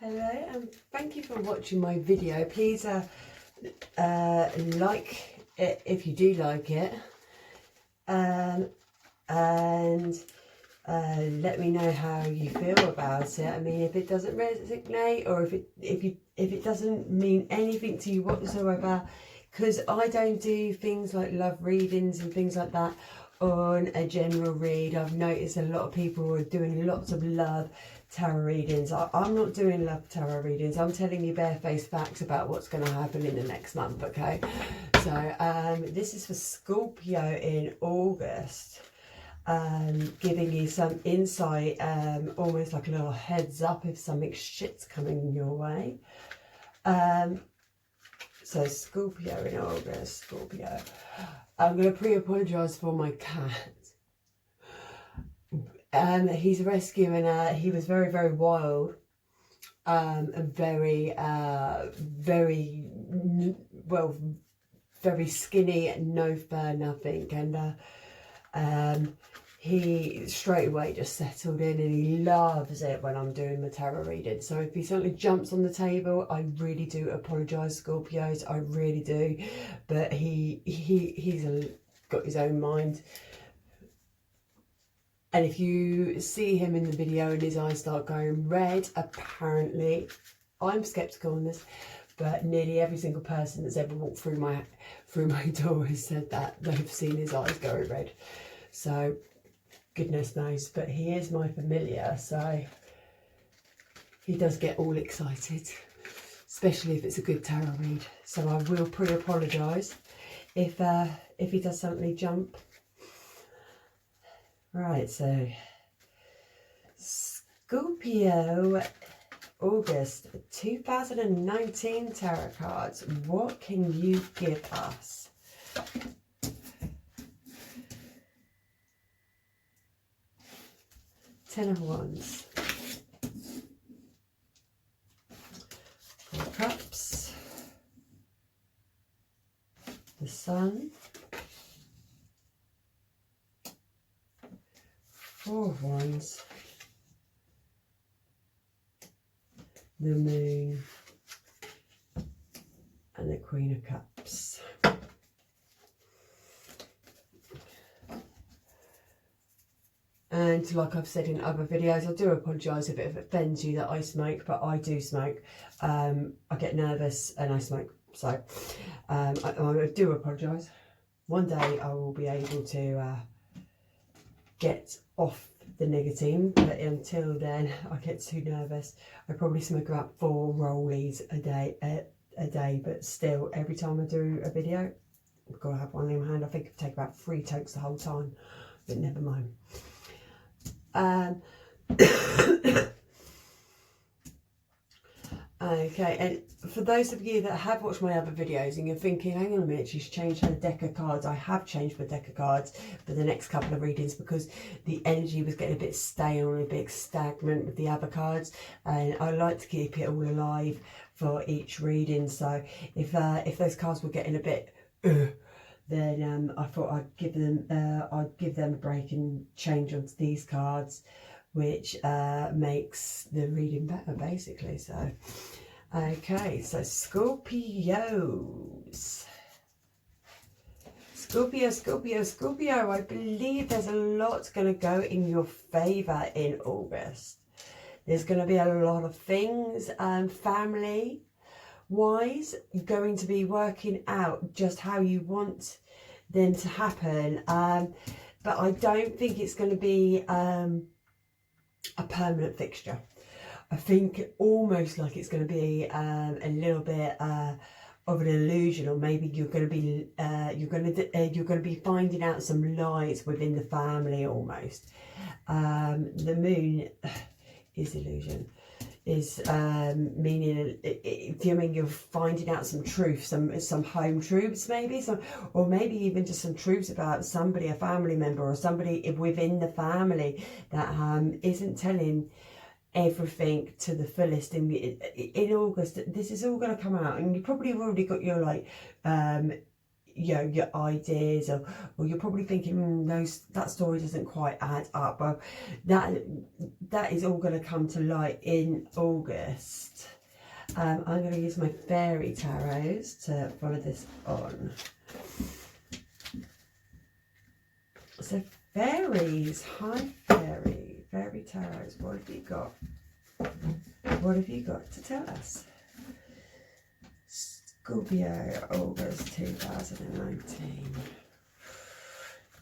Hello and thank you for watching my video. Please like it if you do like it, and let me know how you feel about it. I mean, if it doesn't resonate, or if it doesn't mean anything to you whatsoever, because I don't do things like love readings and things like that on a general read. I've noticed a lot of people are doing lots of love tarot readings. I'm not doing love tarot readings. I'm telling you barefaced facts about what's going to happen in the next month, okay? So this is for Scorpio in August, giving you some insight, almost like a little heads up if something shit's coming your way. So Scorpio in August, Scorpio. I'm going to pre-apologise for my cat. He's a rescue, and he was very, very wild, and very, very skinny, no fur, nothing, and he straight away just settled in, and he loves it when I'm doing the tarot reading. So if he suddenly jumps on the table, I really do apologise, Scorpios, I really do, but he's got his own mind. And if you see him in the video and his eyes start going red, apparently, I'm sceptical on this, but nearly every single person that's ever walked through my door has said that they've seen his eyes go red. So, goodness knows, but he is my familiar, so he does get all excited, especially if it's a good tarot read. So I will pre-apologise if he does suddenly jump. Right, so Scorpio, August 2019 tarot cards. What can you give us? Ten of Wands, Four of Cups, the Sun, Four of Wands, the Moon, and the Queen of Cups. And like I've said in other videos, I do apologise if it offends you that I smoke, but I do smoke. I get nervous and I smoke, so I do apologise. One day I will be able to get off the nicotine, but until then I get too nervous. I probably smoke about 4 rollies a day, but still, every time I do a video, I've got to have one in my hand. I think it take about 3 takes the whole time, but never mind. Okay, and for those of you that have watched my other videos and you're thinking, hang on a minute, she's changed her deck of cards. I have changed my deck of cards for the next couple of readings because the energy was getting a bit stale and a bit stagnant with the other cards, and I like to keep it all alive for each reading. So if those cards were getting a bit then I thought I'd give them a break and change onto these cards, which makes the reading better, basically. So, okay, so Scorpios. Scorpio, I believe there's a lot going to go in your favour in August. There's going to be a lot of things, family wise, going to be working out just how you want them to happen, but I don't think it's going to be a permanent fixture. I think almost like it's going to be a little bit of an illusion, or maybe you're going to be finding out some lies within the family almost. The Moon is illusion. Is meaning, do you mean you're finding out some truth, some home truths, maybe or maybe even just some truths about somebody, a family member or somebody within the family that isn't telling everything to the fullest. In August, this is all going to come out, and you probably have already got your you know, your ideas, or you're probably thinking, no, that story doesn't quite add up. Well, that is all going to come to light in August. I'm going to use my fairy tarots to follow this on. So fairies, hi fairy tarots, what have you got? What have you got to tell us? Scorpio, August 2019.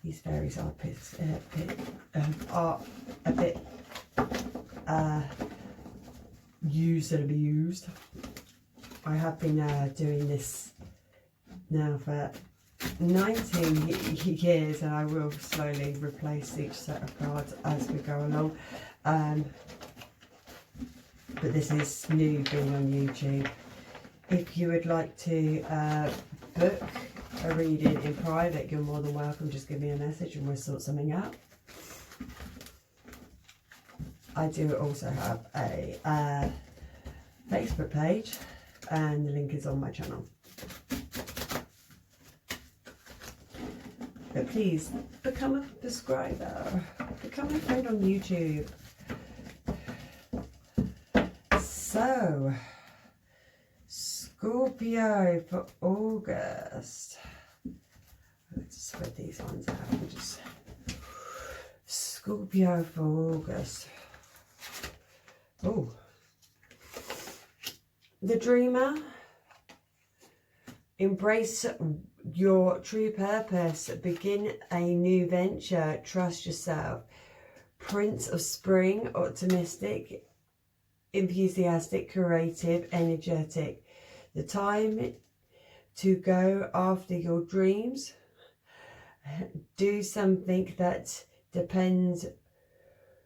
These fairies are a bit used and abused. I have been doing this now for 19 years, and I will slowly replace each set of cards as we go along. But this is new being on YouTube. If you would like to book a reading in private, you're more than welcome. Just give me a message and we'll sort something out. I do also have a Facebook page, and the link is on my channel. But please become a subscriber, become a friend on YouTube. So, Scorpio for August. Let's spread these ones out. Just Scorpio for August. Oh, the dreamer. Embrace your true purpose. Begin a new venture. Trust yourself. Prince of Spring, optimistic, enthusiastic, creative, energetic. The time to go after your dreams. Do something that depends,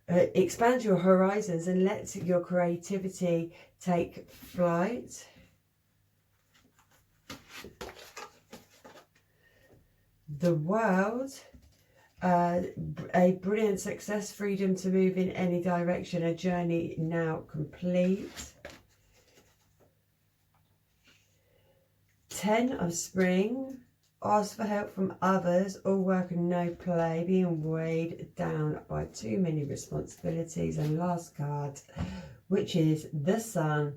expand your horizons and let your creativity take flight. The world, a brilliant success, freedom to move in any direction, a journey now complete. 10 of Spring, ask for help from others, all work and no play, being weighed down by too many responsibilities. And last card, which is the Sun,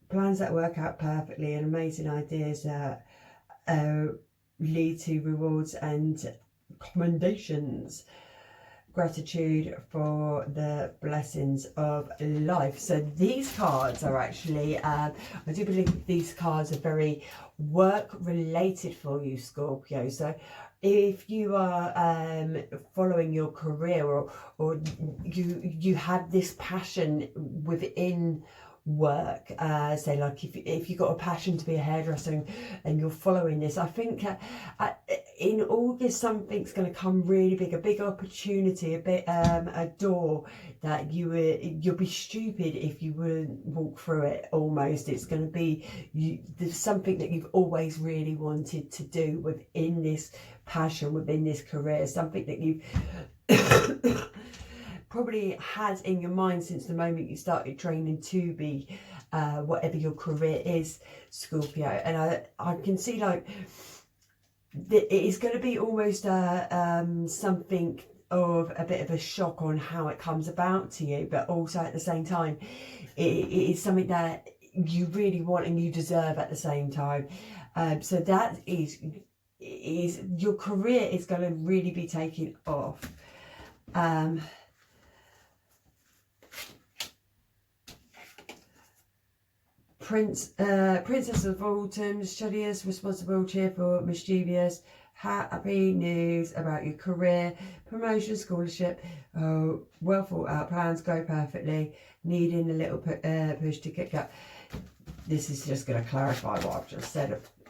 plans that work out perfectly and amazing ideas that lead to rewards and commendations. Gratitude for the blessings of life. So these cards are actually, I do believe these cards are very work related for you, Scorpio. So if you are following your career, or you have this passion within work, say like if you've got a passion to be a hairdresser and you're following this, I think in August something's going to come really big, a big opportunity, a door that you'll be stupid if you wouldn't walk through it. Almost, it's going to be there's something that you've always really wanted to do within this passion, within this career, something that you've probably had in your mind since the moment you started training to be whatever your career is, Scorpio. And I can see like it is going to be almost something of a bit of a shock on how it comes about to you, but also at the same time it is something that you really want and you deserve at the same time. So that is your career is going to really be taking off. Princess of Autumn, studious, responsible, cheerful, mischievous. Happy news about your career, promotion, scholarship, well thought out plans go perfectly, needing a little push to kick up. This is just going to clarify what I've just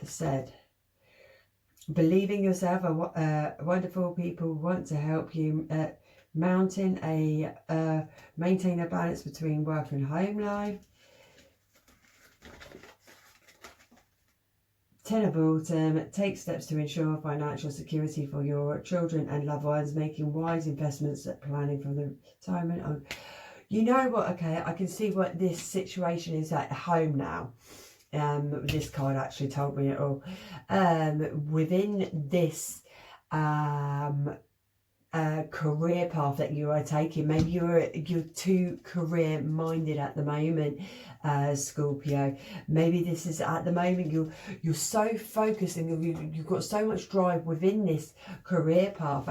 said. Believing yourself, wonderful people want to help you maintain a balance between work and home life. 10 of Autumn, take steps to ensure financial security for your children and loved ones, making wise investments, planning for the retirement. You know what, okay, I can see what this situation is at home now. This card actually told me it all. Within this career path that you are taking, maybe you're too career minded at the moment, Scorpio. Maybe this is at the moment you're so focused and you've got so much drive within this career path,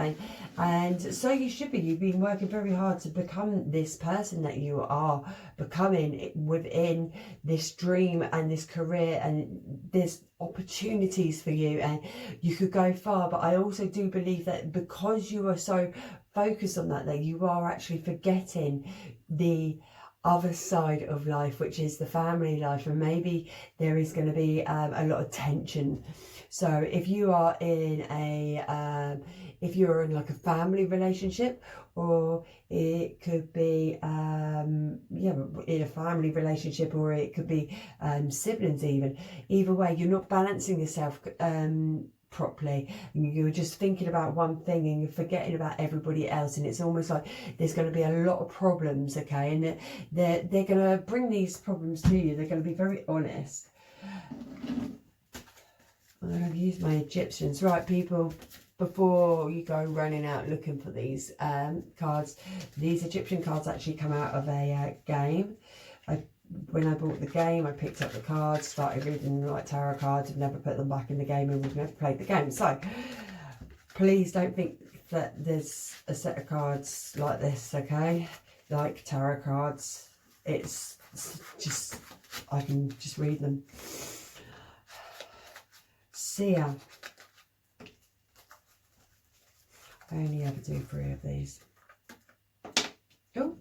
and so you should be. You've been working very hard to become this person that you are becoming within this dream and this career, and there's opportunities for you and you could go far. But I also do believe that because you are so focused on that you are actually forgetting the other side of life, which is the family life, and maybe there is going to be a lot of tension. So if you are in if you're in like a family relationship, or it could be in a family relationship, or it could be siblings even. Either way, you're not balancing yourself properly, and you're just thinking about one thing and you're forgetting about everybody else, and it's almost like there's going to be a lot of problems, okay? And they're going to bring these problems to you. They're going to be very honest. I'm going to use my Egyptians. Right, people, before you go running out looking for these cards, these Egyptian cards actually come out of a game. When I bought the game, I picked up the cards, started reading like tarot cards, and never put them back in the game, and we've never played the game. So please don't think that there's a set of cards like this, okay? Like tarot cards. It's just, I can just read them. Seer. I only ever do 3 of these. Oh.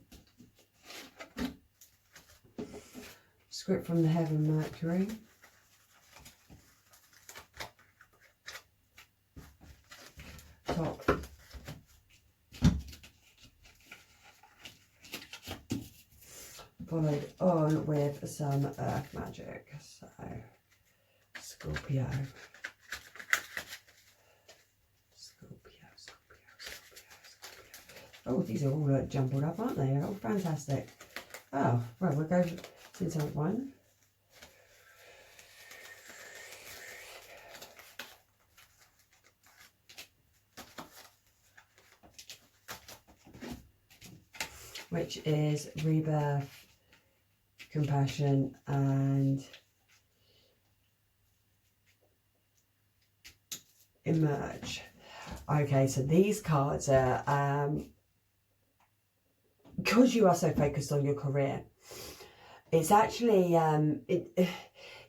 Script from the Heaven Mercury. Top. Followed on with some earth magic. So, Scorpio. Oh, these are all jumbled up, aren't they? Oh, fantastic. Oh, well, we'll go to type 1. Which is rebirth, compassion, and emerge. Okay, so these cards are because you are so focused on your career, it's actually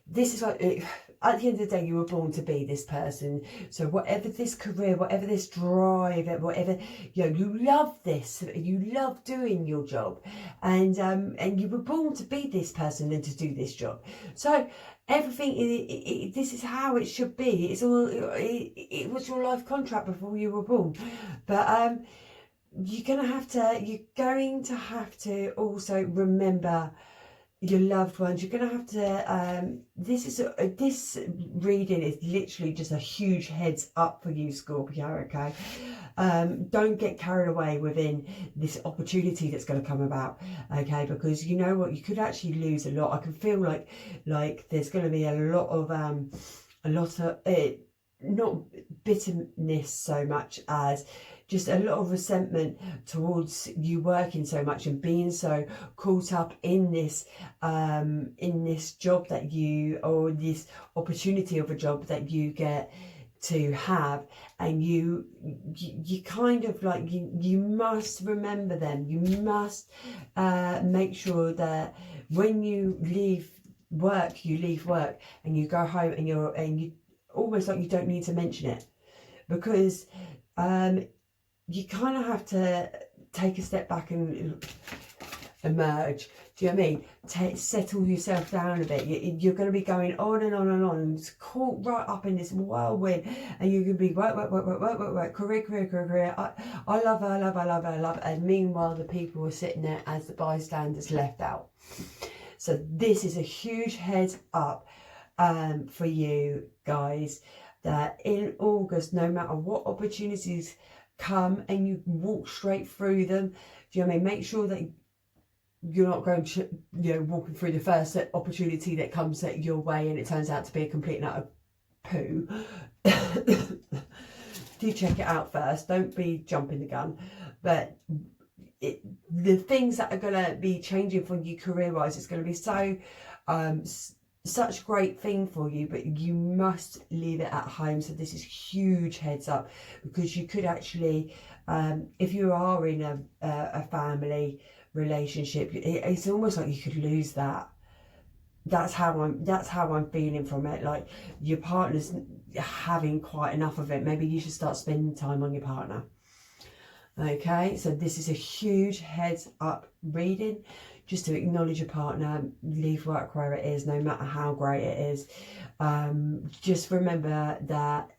this is like at the end of the day, you were born to be this person. So whatever this career, whatever this drive, whatever, you love this, you love doing your job, and you were born to be this person and to do this job. So everything, this is how it should be. It's all, it was your life contract before you were born. But you're going to have to also remember your loved ones. You're going to have to this reading is literally just a huge heads up for you, Scorpio, okay? Don't get carried away within this opportunity that's going to come about, okay? Because you know what, you could actually lose a lot. I can feel like there's going to be a lot of not bitterness so much as just a lot of resentment towards you working so much and being so caught up in this job that you, or this opportunity of a job that you get to have, and you kind of like, you must remember them. You must make sure that when you leave work, and you go home, and you almost like you don't need to mention it, because you kind of have to take a step back and emerge. Do you know what I mean? Settle yourself down a bit. You're going to be going on and on and on, caught right up in this whirlwind, and you're going to be work, career. I love, and meanwhile the people are sitting there as the bystanders left out. So this is a huge heads up for you guys, that in August, no matter what opportunities come, and you walk straight through them. Do you know what I mean? Make sure that you're not going to, you know, walking through the first opportunity that comes at your way and it turns out to be a complete and utter poo. Do check it out first. Don't be jumping the gun. But the things that are going to be changing for you career-wise, it's going to be so such a great thing for you, but you must leave it at home. So this is huge heads up, because you could actually, if you are in a family relationship, it's almost like you could lose that. That's how I'm feeling from it. Like your partner's having quite enough of it. Maybe you should start spending time on your partner. Okay, so this is a huge heads up reading, just to acknowledge your partner, leave work where it is, no matter how great it is. Just remember that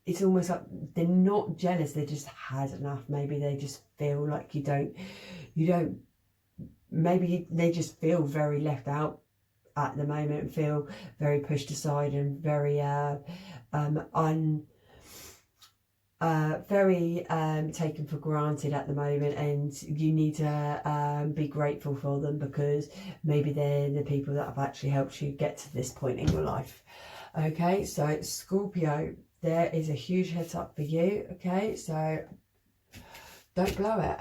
it's almost like they're not jealous, they just had enough. Maybe they just feel like you don't, maybe they just feel very left out at the moment and feel very pushed aside and very taken for granted at the moment, and you need to be grateful for them, because maybe they're the people that have actually helped you get to this point in your life. Okay, so Scorpio, there is a huge heads up for you. Okay, so don't blow it.